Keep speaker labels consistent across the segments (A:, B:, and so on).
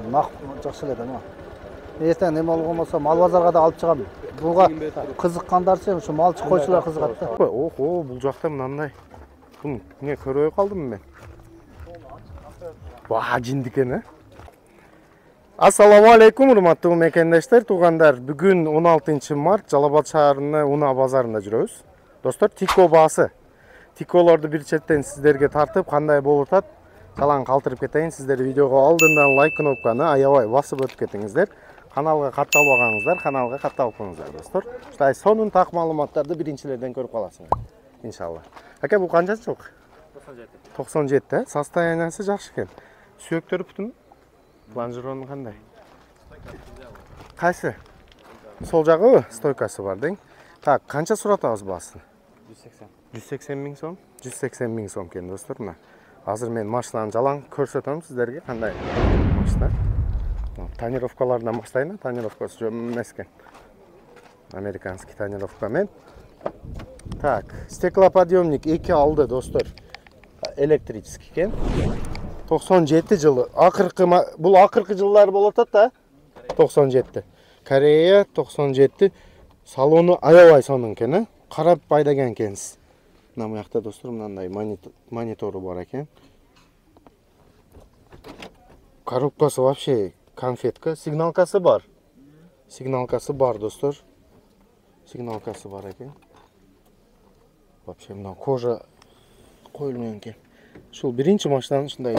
A: Нақ жақсы эле да. Ертең неме алуға болса, мал базарға да алып шығамын. Бұға қызыққандар сен, şu малчы қойшылар қызығады да.
B: Охо, бұл жақта мынандай. Бұны не көріп қалдым мен. Ва, жиндікен, Ассаламу алейкум, урматтуу мекендештер, туугандар. Бүгүн 16 март Жалал-Абад шаарынын Уна базарында жүрөбүз. Достор, тико баасы. Тиколорду бир четтен сиздерге тартып, кандай болуп атат, жалаң калтырып кетейин. Сиздер видеого алдындан лайк кнопканы аябай басып өтүп кетиңиздер. Каналга катталбагаңыздар, каналга катталып коюңуздар, достор. Уштай сонун так маалыматтарды биринчилерден көрүп каласыңар. Иншалла. Ака, бул канчанчы жыл? 97. 97, состояниясы жакшы экен. Сүйөктөрү бүтүн? Планжеронун кандай? Кайсы? Сол жагы стойкасы бар дең. Так, канча суратабыз баасын?
C: 180.
B: 180 миң сом? 180 миң сом экен, достор, мына. Азыр мен машинаны жалаң көрсөтөм сиздерге, кандай машина. Тонировкалардан баштайын, тонировкасы жөн эмес экен. Американский тонировкамен. Так, стеклоподъемник 2 алды, достор. Электрический экен. 97 жылы. Бул акыркы жылдар болуп атат да? 97. Корея 97. Салону аябай сонун экен, Карап пайдаган экенсиз. Мына жакта, достор, мындай монитору бар экен. Коробкасы вообще конфетка, сигналкасы бар. Сигналкасы бар, достор. Сигналкасы бар экен. Вообще мына кожа коюлган экен. Ушул биринчи машинаны ушундай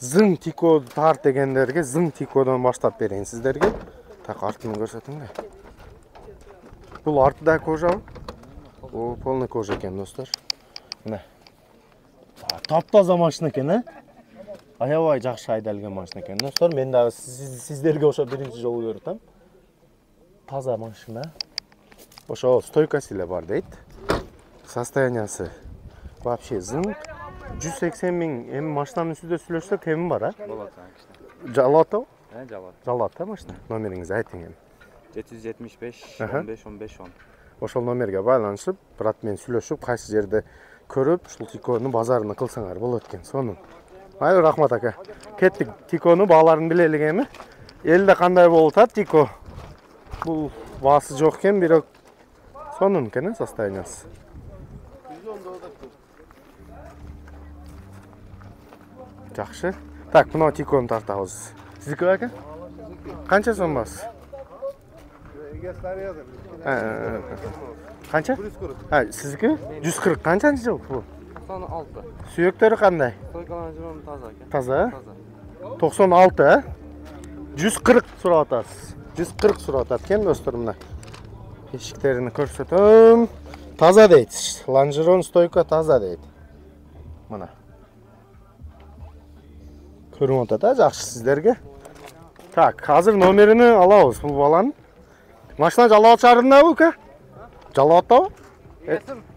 B: зың тико тарт дегендерге зың тикодон баштап берейин сиздерге. Так, артын көрсөтүң да. Бул артыда кожа. О, полный кожа экен, достор. Мына. Таптаза машина экен, Аябай жакшы айдалган машина экен, достор. Мен дагы сиздерге ошо биринчи жолу көрүп атам. Таза машина. Ошо стойкасы эле бар дейт. Состояниясы вообще зың. 180 миң. Эми машинанын үстүндө сүйлөшсөк, кеми бар,
C: Болот,
B: Жалат?
C: Жалат.
B: Жалат, машина. Номериңизди айтың эми.
C: 775 15 15 10.
B: Ошол номерге байланышып, брат менен сүйлөшүп, кайсы жерде көрүп, ушул тиконун базарына кылсаңар болот экен. Сонун. Айыл рахмат ака. Кеттик, тиконун бааларын билелик эми. Элде кандай болуп атат тико? Бул баасы жок экен, бирок сонун экен, состояниясы. Жакшы. Так, мына тикону тартабыз. Сиздики ака? Канча сом бас? Канча? Сиздики? 140. Канчанчы жыл бул?
C: 96.
B: Сүйөктөрү кандай?
C: Стойкаланжырон таза экен.
B: Таза? 96, 140 сурап атасыз. 140 сурап атат экен, достор, мына. Эшиктерин көрсөтөм. Таза дейт. Лонжерон стойка таза дейт. Мына. Көрүп атат, жакшы сиздерге. Так, азыр номерини алабыз бул баланын. Машина Жалал-Абад шаарындабы, ука? Жалал-Абадтабы?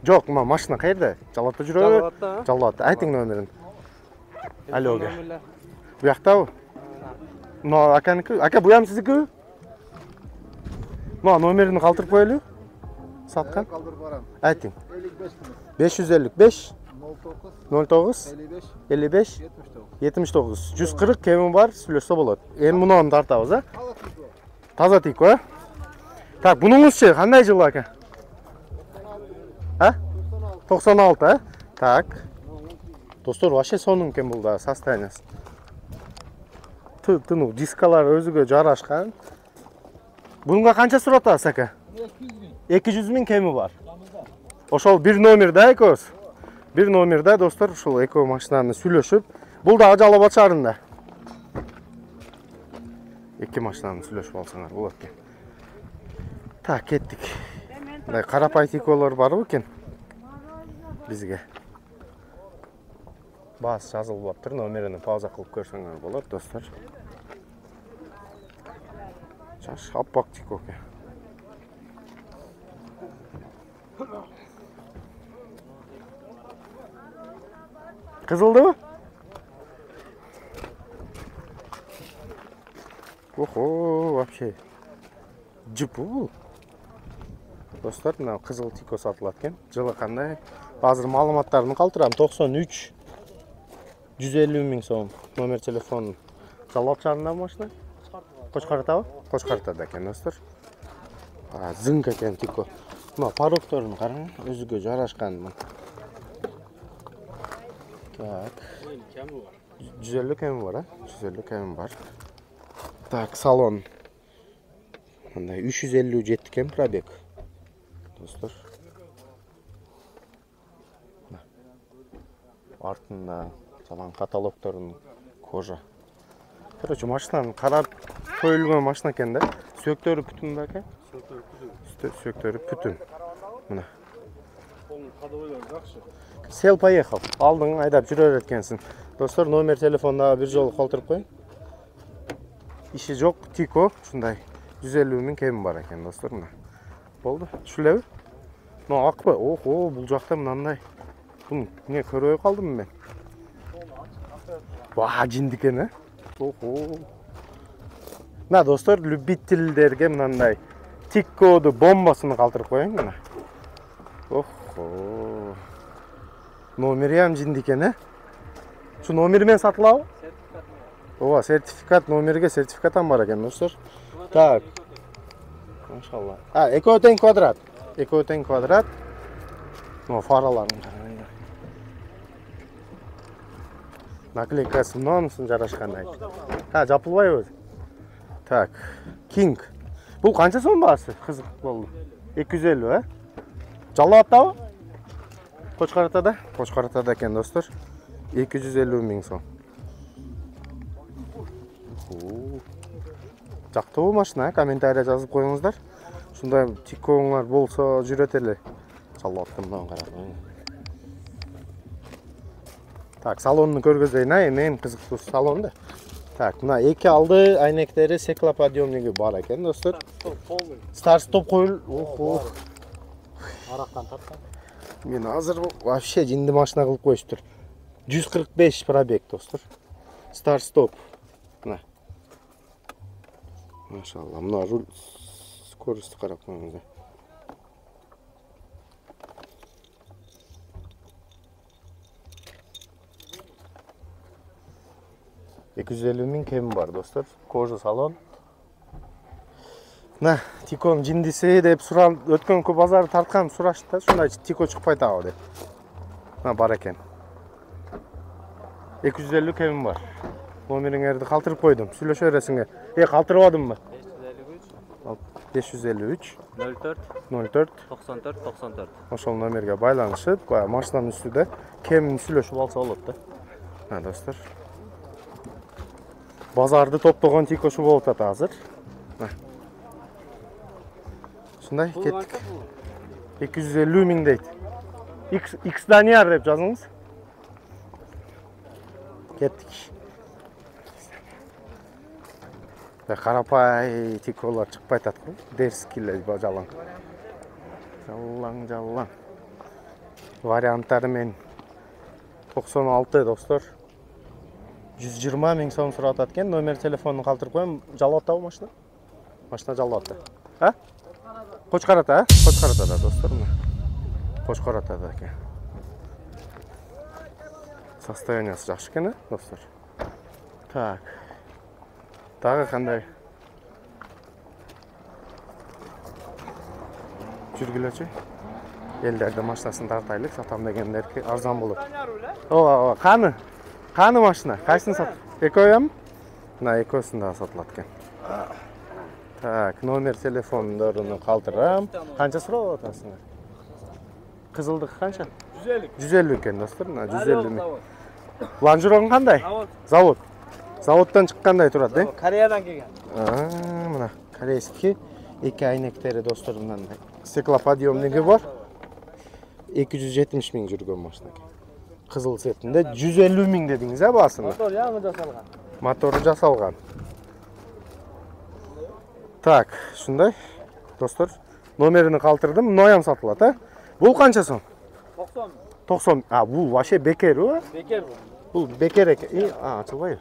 B: Жок, машина каерде? Жалал-Абадта жүрөбү? Жалал-Абадта. Айтың номерин. Аллоге. Бу жактабы? Мына аканыкы? Ака, бу жам сиздики? Мына номерин калтырып коелу? Саткан?
A: Калтырып барам.
B: Айтың.
A: 555
B: 09 55 79 140 кеми бар, сүйлөшсө болот. Эми мунун тартабыз, Таза тико, Так, бунуңузчу кандай жыл ака? 96, Так. Достор, вообще сонун экен бул да состояниясы. Тынуу дискалар өзүгө жарашкан. Бунга канча сурап атасыз ака? 200 миң кеми бар. Ошол бир номерде экөөбүз. Бир номерде, достор, ушул экөө машинаны сүйлөшүп, бул да Жалал-Абад шаарында. Эки машинаны сүйлөшүп алсаңар болот экен. Так, кеттик. Мындай карапай тиколор барбы экен? Бизге. Баасы жазылып атыр, номерини пауза кылып көрсөңөр болот, достор. Жаш аппак тико экен. Кызылдыбы? Охо, вообще. Жипу бул. Достор, мына кызыл тико сатылат экен. Жылы кандай? Азыр маалыматтарын калтырам. 93 150 миң сом. Номер телефону. Жалал-Абад шаарында машина? Қошқар ата? Қошқар атада екен, достар. Зыңк екен Тико. Мына порогторын қараңыз, өзіге жарашқан. Так. 150 кемі бар, 150 кемі бар. Так, салон. Мындай 357 кем пробег. Достар. Артында салон каталогторын кожа. Короче, машинаның қарап қойылған машина екен да. Сөктөрі бүтін ба екен? Сөктөрі бүтін. Мына. Сел поехал. Алдың айдап жүрер еткенсің. Достар, номер телефонда бір жолы қалдырып қойын. Işi жоқ, Тико, шундай 150 мың кемі бар екен, достар. Болды. Түшілеу? Мына ақ па? Охо, бұл жақта мынандай. Бұны не көріп қалдым мен? Ва, жиндікен, ә? Охо. На, достар, любительдерге мынандай Тикоды бомбасыны қалтырып қойын, мына. Охо. Номері ям жиндікен, ә? Şu номермен сатылау? Ова, сертификат, номерге сертификаттан бар екен, достар. Так. Машалла. Экөө тең квадрат. Экөө тең квадрат. Но фараларын қараңдар. Наклейкасы мынанысын жарашқандай. Жапылбай өзі. Так. King. Бұл қанша сом бағасы? Қызық болды. 250, ә? Жалауаттау? Қошқар атада? Қошқар атада екен, достар. 250 мың сом. Жақты бұл машина, комментария жазып қойыңыздар. Шундай Тикоңар болса жүретелі. Жалауатты мынаған қарап. Так, салонны көргізейін, ең қызықты салонды. Так, мына екі алды айнектері стеклоподъемнигі бар екен, достар. Старт-стоп қойыл. Охо.
A: Арақтан тартқан.
B: Мен азыр вообще жинді машина қылып қойып тұр. 145 пробег, достар. Старт-стоп. Мына. Машалла, мына руль скорості қарап қойыңыздар. $250 мың кемі бар, достар. Кожа салон. На, Тиконың жиндісі деп өткен көп базары тартқан сұрашты. Шундай Тико шықпайды ау деп. На, бар екен. 250 кемі бар. Номеріңерді қалтырып қойдым. Сөйлеші өресіңе. Қалтырып адым ба? 553
C: 04
B: 04
C: 94 94.
B: Ошол номерге байланышып, машинаның үстіде кемін сөйлешіп алса болады да. Достар. Базарды топтаған Тикошы болып ата азыр. Шындай, кеттік. 250 мың дейді. X Данияр деп жазыңыз. Кеттік. Қарапай Тиколар шықпай татқы. Дерскілер жалаң. Жалаң. Варианттары мен 96 достар. 120 мың сом сұрат аткен. Номер телефонын қалтырып қойым. Жалауатта бұл машина? Машина жалауатта. Қошқар ата, Қошқар атада достар. Қошқар атада екен. Состояниясы жақсы екен, достар. Так. Тағы қандай? Жүргілечі. Елдерді машинасын тартайлық, сатам дегендер арзан болып. Қаны? Қаны машина? Қайсын сат? Экоям? Мына экосында сатылады екен. Так, номер телефондарын қалтырам. Қанша сұрау отасыңдар? Қызылдық қанша? 150 екен, достар. 150 мың. Ланжероң қандай? Завод. Заводтан шыққандай тұрады, е?
A: Кореядан келген.
B: Мына корейский екі айнектері достарымнан стеклоподъемнигі бар. 270 мың жүрген машина. Қызыл сетінде 150 мың дедіңіз, басында?
A: Мотор яңы жасалған.
B: Моторы жасалған. Так, шындай, достар, номеріні қалтырдым, ноям сатылады, Бұл қанша сом?
A: 90.
B: 90. Бұл вообще бекер, о?
A: Бекер бұл.
B: Бұл бекер екен. Açılбай.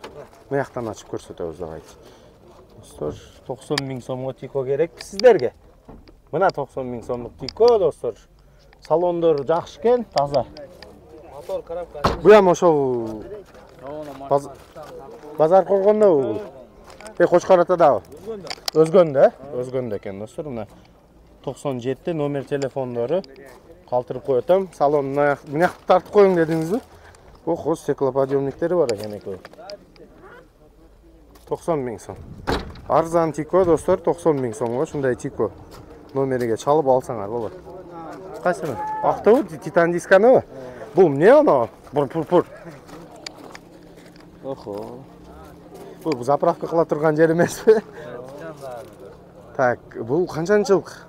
B: Маяқтан ашып көрсетеміз давайте. Достар, 90 мың сомға Тико керек сіздерге. Мына 90 мың сомлық Тико, достар. Салондор жақсы екен, таза.
A: Мотор коробка.
B: Бұям ошол базар қорғанда бұл. Қошқар атадагы. Өзгөндө, өзгөндө экен достор. Мына 97 номер телефондору калтырып коётам. Салонуна мына тартып коюң дедиңизби? Ох, стеклоподъемниктери бар экен экөө. 90 миң сом. Арзан Тико достор, 90 миң сомго ушундай Тико номериге чалып алсаңар болот. Кайсыны? Актыбы, титан дисканыбы? Бул эмне ана? Пур. Охо. Бул заправка кыла турган жер эмеспи? Так, бул канчанчы жылк?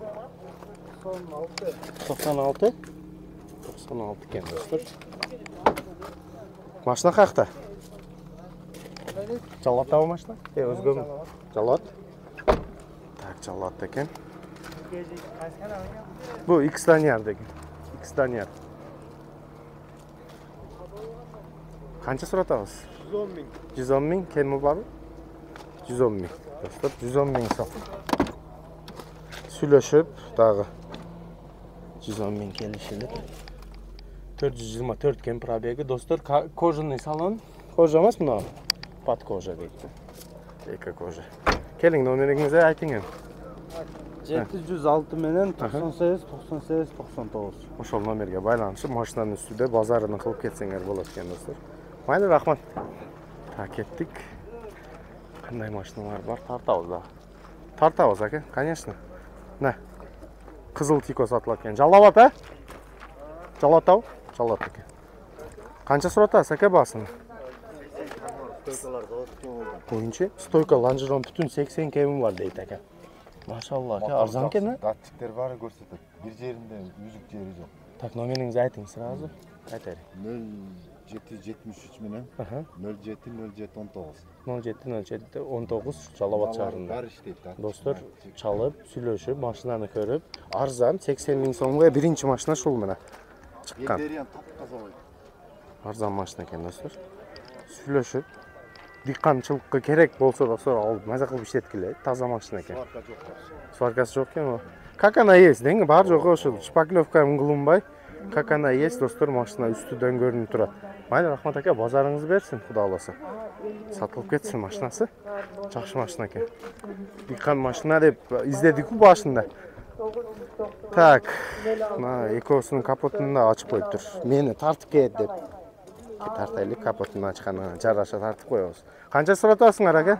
B: 96. 96 экен достор. Машина каякта? Жалаттабы машина? Өзгөмү? Жалат. Так, жалат экен. Бу X-Daniar деген. X-Daniar. Канча суратабыз?
D: 110 миң.
B: 110 миң, кеми барбы? 110 миң. Достор, 110 миң сом. Сүйлөшүп, дагы 110 миң келишилик. 424 кен пробеги. Достор, кожаный салон. Кожа эмес мына? Под кожа дейт. Эко кожа. Келиң номериңизди айтыңыз.
D: 706 менен 98 98 99.
B: Ошол номерге байланышып, машинанын үстүдө базарын кылып кетсеңер болот экен достор. Майли рахмат. Так, кеттик. Кандай машиналар бар? Тартабыз да. Тартабыз аке, конечно. На. Кызыл Тико сатылат экен. Жалабат, а? Жалатабы? Жалат экен. Канча суратасыз аке баасын? Боюнча стойка лонжерон бүтүн 80 кеми бар дейт аке. Машалла аке, арзан экен, а?
E: Датчиктер бары көрсөтөт. Бир жеринде үзүк жери жок.
B: Так, номериңизди айтыңыз сразу. Айтайын.
E: 0773 менен 070719.
B: 070719 Жалабат шаарында.
E: Баары иштейт да.
B: Достор, чалып, сүйлөшүп, машинаны көрүп, арзан 80 миң сомго биринчи машина ушул мына чыккан.
E: Гендериан тапказа койду.
B: Арзан машина экен достор. Сүйлөшүп, дикканчылыкка керек болсо достор, алып маза кылып иштеткиле. Таза машина экен.
E: Сварка жок.
B: Сваркасы жок экен. Как она есть, деньги бар жок ошол шпаклевка кылынбай. Как она есть, достор, машина үстүдөн көрүнүп турат. Майли рахмат аке, базарыңыз берсин, Кудай аласа. Сатылып кетсин машинасы. Жакшы машина экен. Диккан машина деп издедик башында. Так, мына экөөсүнүн капотун да ачып коюптур. Мени тартып кет деп. Тартайлык, капотун ачканына жараша тартып коебуз. Канча суратасыңар аке?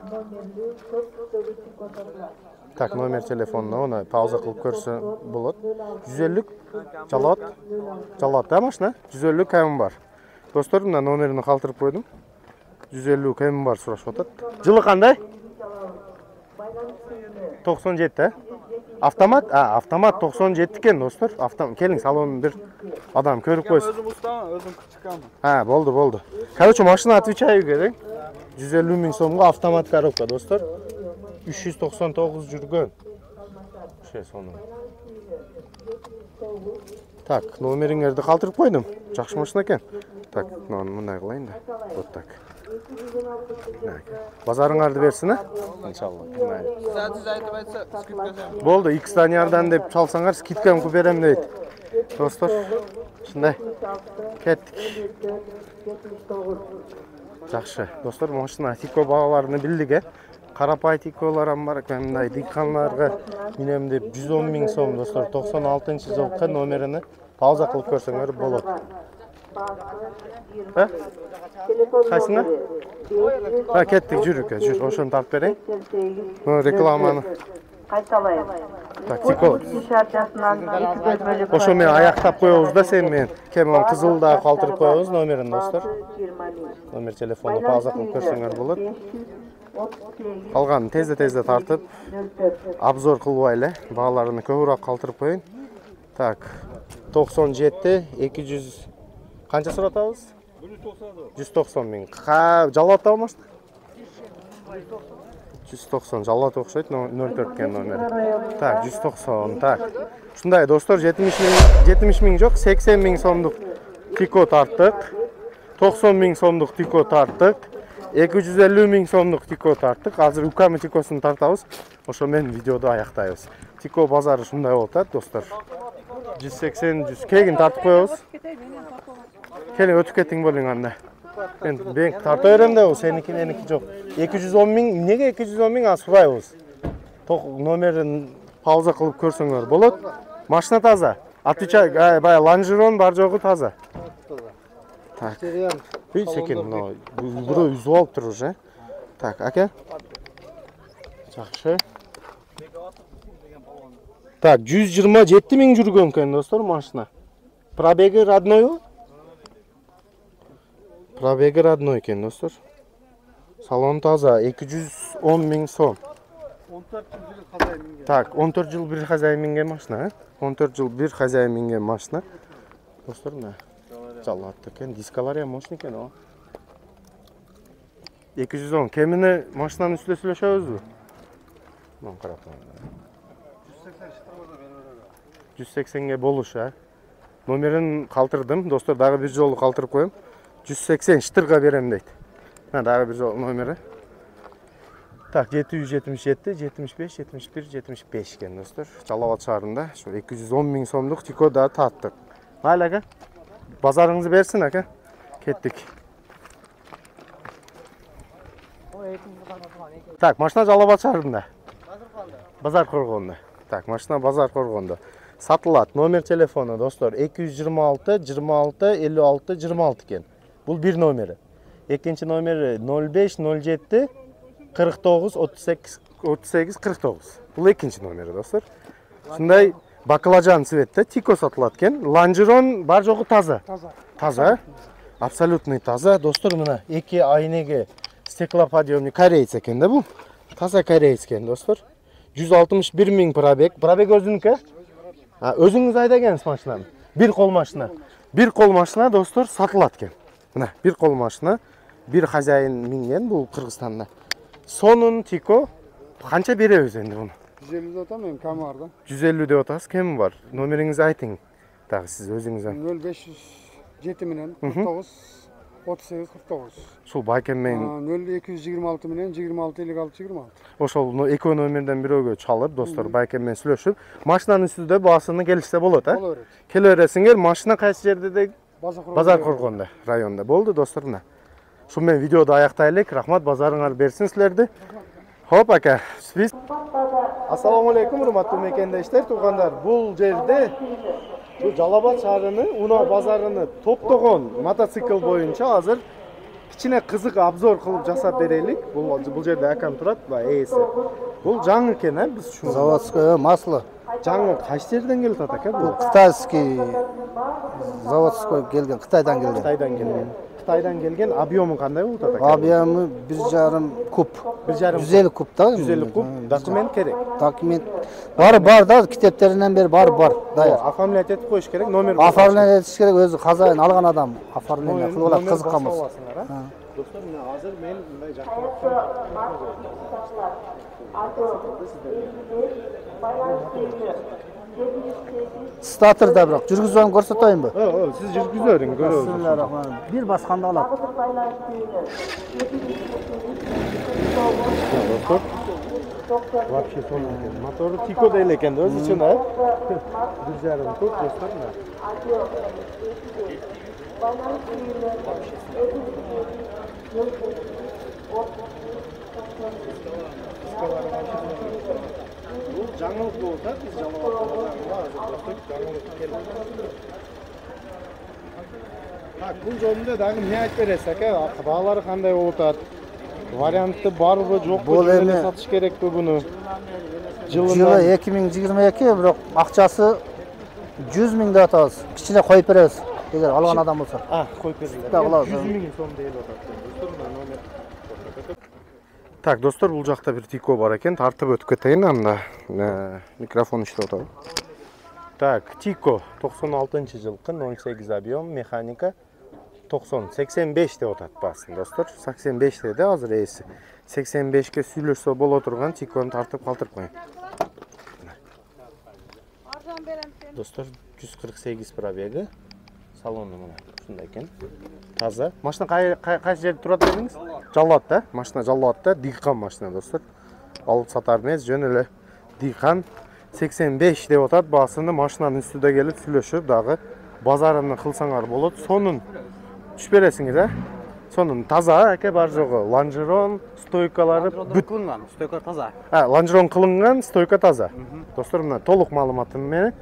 B: Так, номер телефонуна оны пауза кылып көрсө болот. 150 жалат да машина? 150 кем бар. Достор, мына номерин калтырып койдум. 150 кем бар сурашып атат. Жылы кандай? 97, Автомат? Автомат 97 экен, достор. Келиң салонун бир адам көрүп койсун.
D: Өзүм устамын, өзүм кычыкканмын.
B: Болду. Короче, машина отвечаю керек. 150 миң сомго автомат коробка, достор. 399 жүргөн. Сону. Так, номериңерди калтырып койдум. Жакшы машина экен. Так, мындай кылайын да. Вот так. Базарыңарды берсин, а? Иншалла.
D: Сатыз айтып айтса, скидка берем.
B: Болду, X-Daniar'dan деп чалсаңар, скидкамды берем дейт. Достор, ушундай. Кеттик. Жакшы. Достор, машина Тико багаларын билдик, э? Карапай Тиколар бар экен, мындай дикканларга минем деп 110 миң сом, достор, 96-жылкы номерини пауза кылып көрсөңөр болот. Кайсыңа? Кеттик, жүрүк, жүр, ошону тартып берейин. Рекламаны
F: кайталайын.
B: Так, Тико.
F: Шартасынан 2 бөлмөлүү.
B: Ошо менен аяктап коебуз да, сен менен кемон кызылда калтырып коебуз номерин, достор. Номер телефону пауза кылып көрсөңөр болот. Калганын тезде тартып, обзор кылбай эле, бааларын көбүрөөк калтырып коеюн. Так, 97 200 канча суратабыз? 190 миң. Жалат табы машина? 190 жалат окшойт, 04 кен номери. Так, 190, так. Ушундай, достор, 70 миң жок, 80 миң сомдук Тико тарттык. 90 миң сомдук Тико тарттык. 250 миң сомдук Тико тарттык. Азыр укамы Тикосун тартабыз. Ошо менен видеоду аяктайбыз. Тико базары ушундай болуп атат, достор. 180, 100 кегин тартып коебуз. Келиң өтүп кетиң болуң анда. Ben tarta berem de, o seniki meniki жок. 210 миң, неге 210 миң аз сурайбыз. Номерин пауза кылып көрсөңөр болот. Машина таза. Отвечай, баягы лонжерон бар жогу таза. Так. Үй секен, мына бирөө үзүп алыптыр уже. Так, ака. Жакшы. Так, 127 миң жүргөн экен достор машина. Пробеги роднойбу? Пробеги родной экен достор. Салон таза, 210 миң сом.
D: 14 жыл бир хозяин минген.
B: Так, 14 жыл бир хозяин минген машина, 14 жыл бир хозяин минген машина. Достор, мына жалат экен, дискалар мощный экен о. 210. Кемини машинанын үстүндө сүйлөшөбүзбү? Мына карап. 180 болуш, Номерин калтырдым, достор, дагы бир жолу калтырып коем. 180 штырга берем дейт. Дагы бир жолу номери. Так, 777, 75, 71, 75 экен, достор. Жалал Абад шаарында, ошо 210 миң сомдук Тико да таттык. Майли ака. Базарыңызды берсин, ака. Кеттик. Так, машина Жалал Абад шаарында. Базар коргондо. Так, машина базар коргондо. Сатылат. Номер телефону, достор, 226 26 56 26 экен. Бул бир номери. Экинчи номери 05 07 49 38 38 49. Бул экинчи номери, достор. Ушундай баклажан цветте Тико сатылат экен. Лонжерон бар жогу таза. Таза. Абсолютный таза. Достор, мына эки айнеге стеклоподъемник кореец экен да бул. Таза кореец экен, достор. 161 миң пробег. Пробег өзүнүкү? Өзүңүз айдагенсиз машинаны. Бир кол машина. Бир кол машина, достор, сатылат экен. Мына бир кол машина, бир хозяин минген бул Кыргызстанда. Сонун Тико канча беребиз энди муну?
D: 150 деп атам, мен кем бар да.
B: 150 деп атасыз, кем бар? Номериңизди айтың. Дагы сиз өзүңүздөн.
D: 0507 менен 49 38 49.
B: Ушул байкем мен
D: 0226 менен 26 56 26.
B: ошол экөө номерден бирөөгө чалып, достор, байкем менен сүйлөшүп, машинанын үстүндө баасыны келишсе болот,
D: Боло берет.
B: Келе бересиңер, машина кайсы жерде де? Базар
D: Коргондо.
B: коргондо районунда. Болду, достор, мына. Ушул менен видеоду аяктайлык. Рахмат, базарыңар берсин силерди. Хоп, ака. Ассаламу алейкум, урматтуу мекендештер, туугандар. Бул жерде Жалал Абад шаарынын Унаа базарыны топтогон мотоцикл боюнча азыр кичине кызык обзор кылып жасап берелик. Бул жерде акам турат, ээси. Бул жаңы экен, биз ушуну.
A: Заводское масло.
B: Жаңы кайсы жерден келип атат ака?
A: Бул кытайский заводской келген, Кытайдан келген.
B: Кытайдан келген. Кытайдан келген, объему кандай болуп атат ака?
A: Объемы 1,5 куб.
B: 1,5
A: куб да.
B: 150 куб. Документ керек.
A: Документ бар да, китептеринен бери бар. Даяр.
B: Оформлять етип коюш керек, номер.
A: Оформление етиш керек, өзү хозяин алган адам оформление кылып алат, кызыккан болсо.
B: Достор, мына азыр мен мындай
A: Статорда бирок жүргүзөм көрсөтөйүнбү?
B: Сиз жүргүзөрүң, көрөбүз.
A: Бисмиллахиррахманиррахим. Бир басканда алат.
B: Вообще сонун экен. Мотору Тико дейли экен да өзү үчүн, 1,5 куб, достор. Бул жаңылык болуп атат, биз Жалал Абад базарында азыр достор жаңылык келди. Так, бул жөнүндө дагы эмне айтып бересиз ака? Баалары кандай болуп атат? Варианты барбы, жокпу,
A: Бул эми
B: сатыш керекпи буну?
A: Жылы 2022, бирок акчасы 100 миң деп атабыз. Кичине коюп беребиз. Эгер алган адам болсо.
B: Коюп берилет.
A: Да,
B: 100 миң сом дейт атат. Достор, номер. Так, достор, бул жакта бир Тико бар экен. Тартып өтүп кетейин, анда микрофон иштеп атат. Так, Тико 96-жылкы 08 объем, механика 85 деп атат басын, достор. 85 деди азыр ээси. 85ке сүйлөшсө боло турган Тикону тартып калтырып коюн. Достор, 148 пробеги. Салону мына ушундай экен. Таза. Машина кайсы жерде турат дедиңиз? Жалал Абадта, машина Жалал Абадта, дыйкан машина, достор. Алып сатар эмес, жөн эле дыйкан. 85 деп атат басыны, машинанын үстүндө келип сүйлөшүп дагы базарына кылсаңар болот. Сонун түш бересиңиз, Сонун таза эке бар жогу. Лонжерон, стойкалары бүт.
C: Кылынган, стойка таза.
B: Лонжерон кылынган, стойка таза. Достор, мына толук маалыматын менен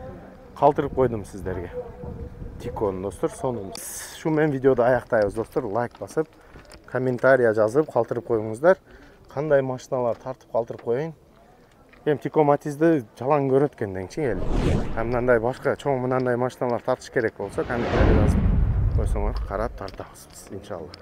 B: калтырып койдум сиздерге. Тикон достор, сонун. Шу менен видеоду аяктайбыз достор. Лайк басып, комментария жазып калтырып коюңуздар. Кандай машиналар тартып калтырып коюн. Эми Тико Матизди жалаң көрөт экендеңчи эл. Мындай башка чоң мындай машиналар тартыш керек болсо, комментария жазып койсоңор карап тартабыз иншалла.